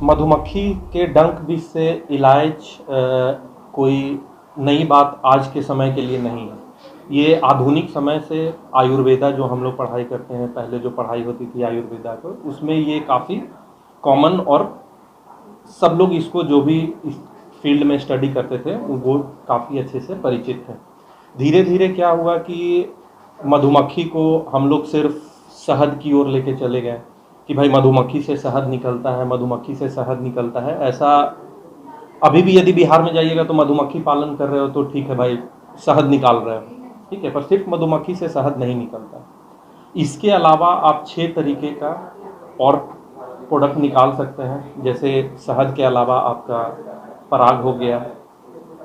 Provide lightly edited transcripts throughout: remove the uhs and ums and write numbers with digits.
मधुमक्खी के डंक विष से इलाज कोई नई बात आज के समय के लिए नहीं है। ये आधुनिक समय से आयुर्वेदा जो हम लोग पढ़ाई करते हैं, पहले जो पढ़ाई होती थी आयुर्वेदा को, उसमें ये काफ़ी कॉमन और सब लोग इसको जो भी इस फील्ड में स्टडी करते थे वो काफ़ी अच्छे से परिचित थे। धीरे धीरे क्या हुआ कि मधुमक्खी को हम लोग सिर्फ शहद की ओर लेके चले गए कि भाई मधुमक्खी से शहद निकलता है, मधुमक्खी से शहद निकलता है। ऐसा अभी भी यदि बिहार में जाइएगा तो मधुमक्खी पालन कर रहे हो तो ठीक है भाई, शहद निकाल रहे हो, ठीक है, पर सिर्फ मधुमक्खी से शहद नहीं निकलता। इसके अलावा आप 6 तरीके का और प्रोडक्ट निकाल सकते हैं। जैसे शहद के अलावा आपका पराग हो गया,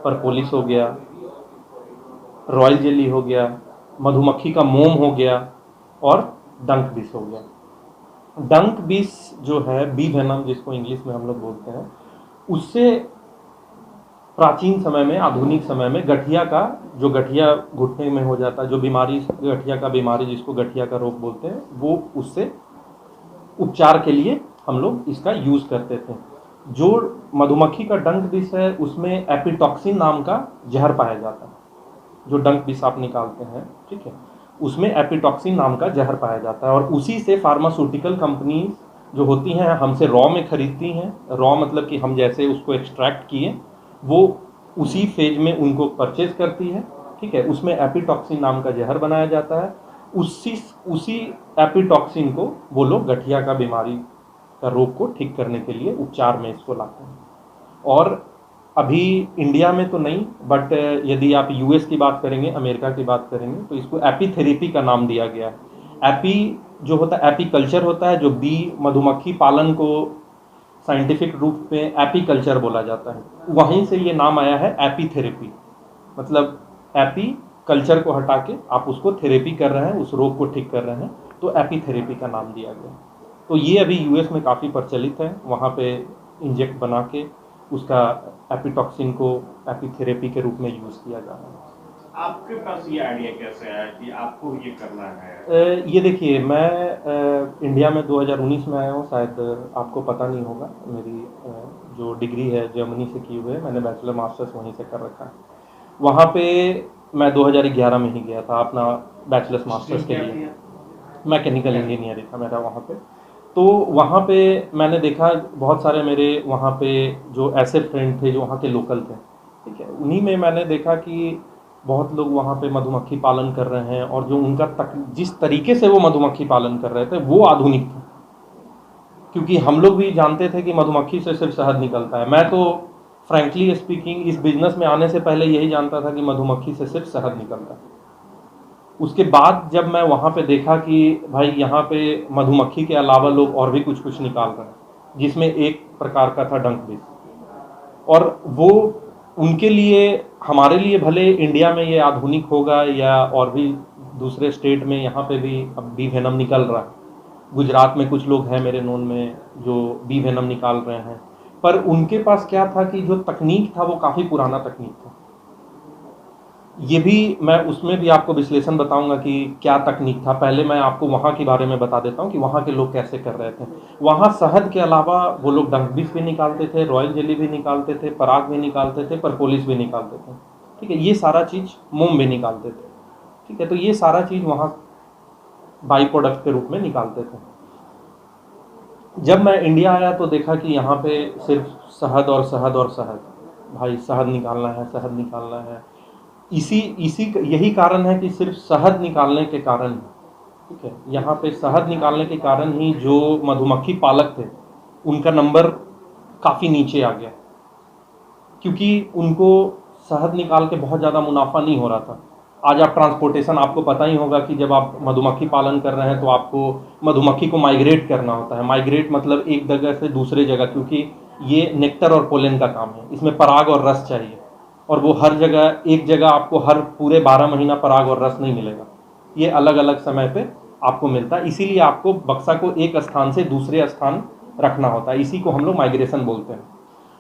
प्रपोलिस हो गया, रॉयल जेली हो गया, मधुमक्खी का मोम हो गया और डंक विष हो गया। डंक विष जो है, बी वेनम जिसको इंग्लिश में हम लोग बोलते हैं, उससे प्राचीन समय में, आधुनिक समय में गठिया का, जो गठिया घुटने में हो जाता है, जो बीमारी गठिया का बीमारी जिसको गठिया का रोग बोलते हैं, वो उससे उपचार के लिए हम लोग इसका यूज़ करते थे। जो मधुमक्खी का डंक विष है उसमें एपिटॉक्सिन नाम का जहर पाया जाता है। जो डंक विष आप निकालते हैं, ठीक है, उसमें एपिटॉक्सिन नाम का जहर पाया जाता है और उसी से फार्मास्यूटिकल कंपनी जो होती हैं हमसे रॉ में खरीदती हैं। रॉ मतलब कि हम जैसे उसको एक्सट्रैक्ट किए, वो उसी फेज में उनको परचेज करती है, ठीक है। उसमें एपिटॉक्सिन नाम का जहर बनाया जाता है। उसी एपिटॉक्सिन को वो लोग गठिया का बीमारी का रोग को ठीक करने के लिए उपचार में इसको लाते हैं। और अभी इंडिया में तो नहीं, बट यदि आप यूएस की बात करेंगे, अमेरिका की बात करेंगे, तो इसको एपीथेरेपी का नाम दिया गया है। एपी जो होता है, एपीकल्चर होता है, जो बी मधुमक्खी पालन को साइंटिफिक रूप में एपीकल्चर बोला जाता है, वहीं से ये नाम आया है एपीथेरेपी। मतलब एपी कल्चर को हटा के आप उसको थेरेपी कर रहे हैं, उस रोग को ठीक कर रहे हैं, तो एपीथेरेपी का नाम दिया गया। तो ये अभी यूएस में काफ़ी प्रचलित है। वहाँ पे इंजेक्ट बना के उसका एपिटॉक्सिन को एपीथेरेपी के रूप में यूज़ किया जा रहा है। आपके पास ये आइडिया कैसे आया कि आपको ये करना है? ये देखिए, मैं इंडिया में 2019 में आया हूँ, शायद आपको पता नहीं होगा। मेरी जो डिग्री है जर्मनी से की हुई है, मैंने बैचलर मास्टर्स वहीं से कर रखा है। वहाँ पे मैं 2011 में ही गया था अपना बैचलर्स मास्टर्स के लिए। मैकेनिकल इंजीनियरिंग था मेरा वहाँ पे। तो वहाँ पे मैंने देखा बहुत सारे मेरे वहाँ पे जो ऐसे फ्रेंड थे जो वहाँ के लोकल थे, ठीक है, उन्हीं में मैंने देखा कि बहुत लोग वहाँ पे मधुमक्खी पालन कर रहे हैं और जो उनका जिस तरीके से वो मधुमक्खी पालन कर रहे थे वो आधुनिक था। क्योंकि हम लोग भी जानते थे कि मधुमक्खी से सिर्फ शहद निकलता है। मैं तो फ्रैंकली स्पीकिंग इस बिजनेस में आने से पहले यही जानता था कि मधुमक्खी से सिर्फ शहद निकलता है। उसके बाद जब मैं वहाँ पे देखा कि भाई यहाँ पे मधुमक्खी के अलावा लोग और भी कुछ कुछ निकाल रहे हैं, जिसमें एक प्रकार का था डंक विष, और वो उनके लिए, हमारे लिए भले इंडिया में ये आधुनिक होगा या और भी दूसरे स्टेट में यहाँ पे भी अब बी वेनम निकल रहा है। गुजरात में कुछ लोग हैं मेरे नोन में जो बी वेनम निकाल रहे हैं, पर उनके पास क्या था कि जो तकनीक था वो काफ़ी पुराना तकनीक था। ये भी मैं उसमें भी आपको विश्लेषण बताऊंगा कि क्या तकनीक था। पहले मैं आपको वहाँ के बारे में बता देता हूँ कि वहाँ के लोग कैसे कर रहे थे। वहाँ शहद के अलावा वो लोग डंक विष भी निकालते थे, रॉयल जेली भी निकालते थे, पराग भी निकालते थे, प्रपोलिस भी निकालते थे, ठीक है, ये सारा चीज़ मोम भी निकालते थे, ठीक है। तो ये सारा चीज़ वहाँ बाई प्रोडक्ट के रूप में निकालते थे। जब मैं इंडिया आया तो देखा कि यहाँ पे सिर्फ शहद और शहद और शहद, भाई शहद निकालना है, शहद निकालना है। इसी इसी यही कारण है कि सिर्फ शहद निकालने के कारण, ठीक है, यहाँ पे शहद निकालने के कारण ही जो मधुमक्खी पालक थे उनका नंबर काफ़ी नीचे आ गया, क्योंकि उनको शहद निकाल के बहुत ज़्यादा मुनाफा नहीं हो रहा था। आज आप ट्रांसपोर्टेशन, आपको पता ही होगा कि जब आप मधुमक्खी पालन कर रहे हैं तो आपको मधुमक्खी को माइग्रेट करना होता है। माइग्रेट मतलब एक जगह से दूसरे जगह, क्योंकि ये नेक्टर और पोलन का काम है, इसमें पराग और रस चाहिए, और वो हर जगह, एक जगह आपको हर पूरे 12 महीना पराग और रस नहीं मिलेगा, ये अलग अलग समय पे आपको मिलता है। इसीलिए आपको बक्सा को एक स्थान से दूसरे स्थान रखना होता है, इसी को हम लोग माइग्रेशन बोलते हैं।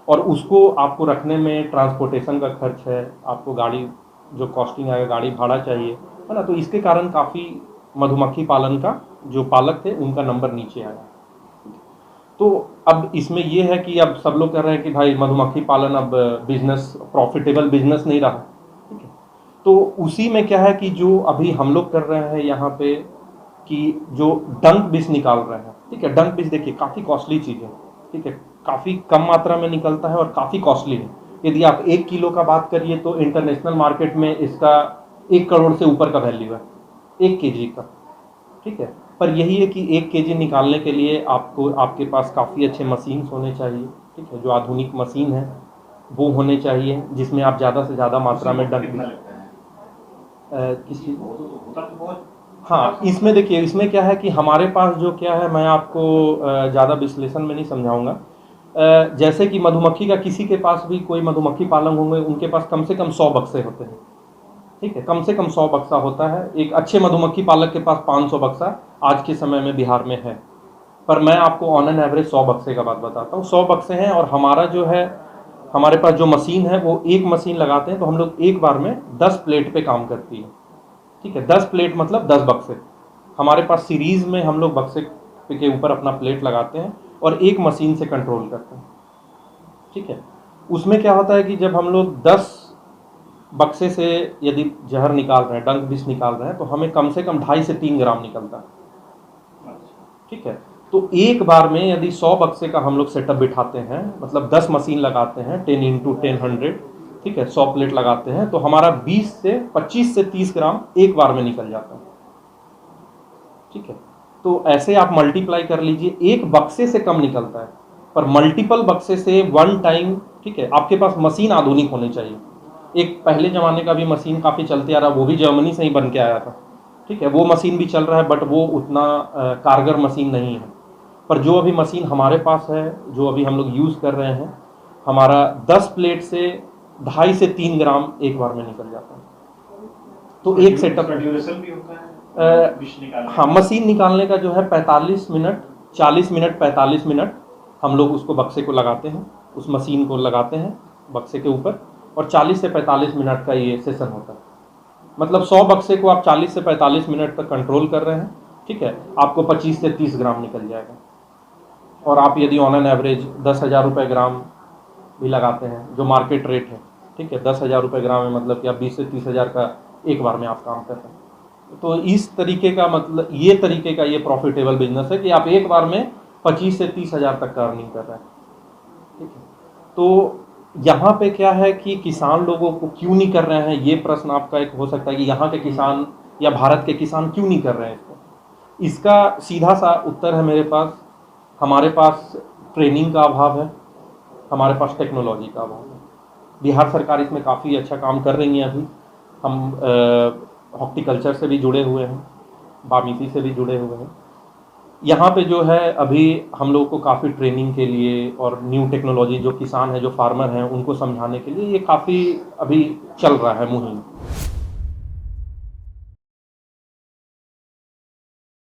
और उसको आपको रखने में ट्रांसपोर्टेशन का खर्च है, आपको गाड़ी जो कॉस्टिंग आएगा, गाड़ी भाड़ा चाहिए, है ना। तो इसके कारण काफ़ी मधुमक्खी पालन का जो पालक थे उनका नंबर नीचे आया। तो अब इसमें ये है कि अब सब लोग कह रहे हैं कि भाई मधुमक्खी पालन अब बिजनेस, प्रॉफिटेबल बिजनेस नहीं रहा, ठीक है। तो उसी में क्या है कि जो अभी हम लोग कर रहे हैं यहाँ पे कि जो डंक बीज निकाल रहे हैं, ठीक है। डंक बीज देखिए काफ़ी कॉस्टली चीज़ है, ठीक है, काफ़ी कम मात्रा में निकलता है और काफ़ी कॉस्टली है। यदि आप 1 किलो का बात करिए तो इंटरनेशनल मार्केट में इसका 1 करोड़ से ऊपर का वैल्यू है 1 kg का, ठीक है। पर यही है कि 1 kg निकालने के लिए आपको आपके पास काफ़ी अच्छे मशीन्स होने चाहिए, ठीक है। जो आधुनिक मशीन है वो होने चाहिए जिसमें आप ज़्यादा से ज़्यादा मात्रा में डंक कितना बीज लगता है? किस चीज़। होता तो बहुत। हाँ, इसमें देखिए, इसमें क्या है कि हमारे पास जो क्या है, मैं आपको ज़्यादा विश्लेषण में नहीं समझाऊंगा। जैसे कि मधुमक्खी का किसी के पास भी कोई मधुमक्खी पालक होंगे, उनके पास कम से कम 100 बक्से होते हैं, ठीक है। कम से कम 100 बक्सा होता है। एक अच्छे मधुमक्खी पालक के पास 500 बक्सा आज के समय में बिहार में है। पर मैं आपको ऑन एन एवरेज 100 बक्से का बात बताता हूँ। 100 बक्से हैं और हमारा जो है, हमारे पास जो मशीन है वो एक मशीन लगाते हैं तो हम लोग एक बार में 10 प्लेट पे काम करती है, ठीक है। 10 प्लेट मतलब 10 बक्से। हमारे पास सीरीज में हम लोग बक्से के ऊपर अपना प्लेट लगाते हैं और एक मशीन से कंट्रोल करते हैं, ठीक है। उसमें क्या होता है कि जब हम लोग 10 बक्से से यदि जहर निकाल रहे हैं, डंक विष निकाल रहे हैं, तो हमें कम से कम 2.5 से 3 ग्राम निकलता है, ठीक है। तो एक बार में यदि 100 बक्से का हम लोग सेटअप बिठाते हैं, मतलब 10 मशीन लगाते हैं, 10 × 10 100, ठीक है, 100 प्लेट लगाते हैं, तो हमारा 25 से 30 ग्राम एक बार में निकल जाता है, ठीक है। तो ऐसे आप मल्टीप्लाई कर लीजिए, एक बक्से से कम निकलता है, पर मल्टीपल बक्से से वन टाइम, ठीक है। आपके पास मशीन आधुनिक होनी चाहिए। एक पहले जमाने का भी मशीन काफ़ी चलते आ रहा, वो भी जर्मनी से ही बन के आया था, ठीक है। वो मशीन भी चल रहा है, बट वो उतना कारगर मशीन नहीं है। पर जो अभी मशीन हमारे पास है, जो अभी हम लोग यूज़ कर रहे हैं, हमारा 10 प्लेट से 2.5 से 3 ग्राम एक बार में निकल जाता है। तो एक सेटअप ड्यूरेशन भी होता है विष निकालने हाँ, मशीन निकालने का जो है 45 मिनट, 40 मिनट, 45 मिनट हम लोग उसको बक्से को लगाते हैं, उस मशीन को लगाते हैं बक्से के ऊपर, और 40 से 45 मिनट का ये सेशन होता है। मतलब 100 बक्से को आप 40 से 45 मिनट तक कंट्रोल कर रहे हैं, ठीक है। आपको 25 से 30 ग्राम निकल जाएगा। और आप यदि ऑन एन एवरेज 10,000 रुपये ग्राम भी लगाते हैं, जो मार्केट रेट है, ठीक है, 10,000 रुपये ग्राम है, मतलब कि आप 20 से 30 हज़ार का एक बार में आप काम कर रहे हैं। तो इस तरीके का, मतलब ये तरीके का ये प्रॉफिटेबल बिजनेस है कि आप एक बार में 25 से 30 हज़ार तक का अर्निंग कर रहे हैं, ठीक है। तो यहाँ पे क्या है कि किसान लोगों को क्यों नहीं कर रहे हैं, ये प्रश्न आपका एक हो सकता है कि यहाँ के किसान या भारत के किसान क्यों नहीं कर रहे हैं इसको। इसका सीधा सा उत्तर है मेरे पास, हमारे पास ट्रेनिंग का अभाव है, हमारे पास टेक्नोलॉजी का अभाव है। बिहार सरकार इसमें काफ़ी अच्छा काम कर रही है। अभी हम हॉर्टिकल्चर से भी जुड़े हुए हैं, बामिसी से भी जुड़े हुए हैं। यहाँ पे जो है अभी हम लोग को काफ़ी ट्रेनिंग के लिए और न्यू टेक्नोलॉजी, जो किसान है, जो फार्मर हैं, उनको समझाने के लिए ये काफ़ी अभी चल रहा है मुहिम।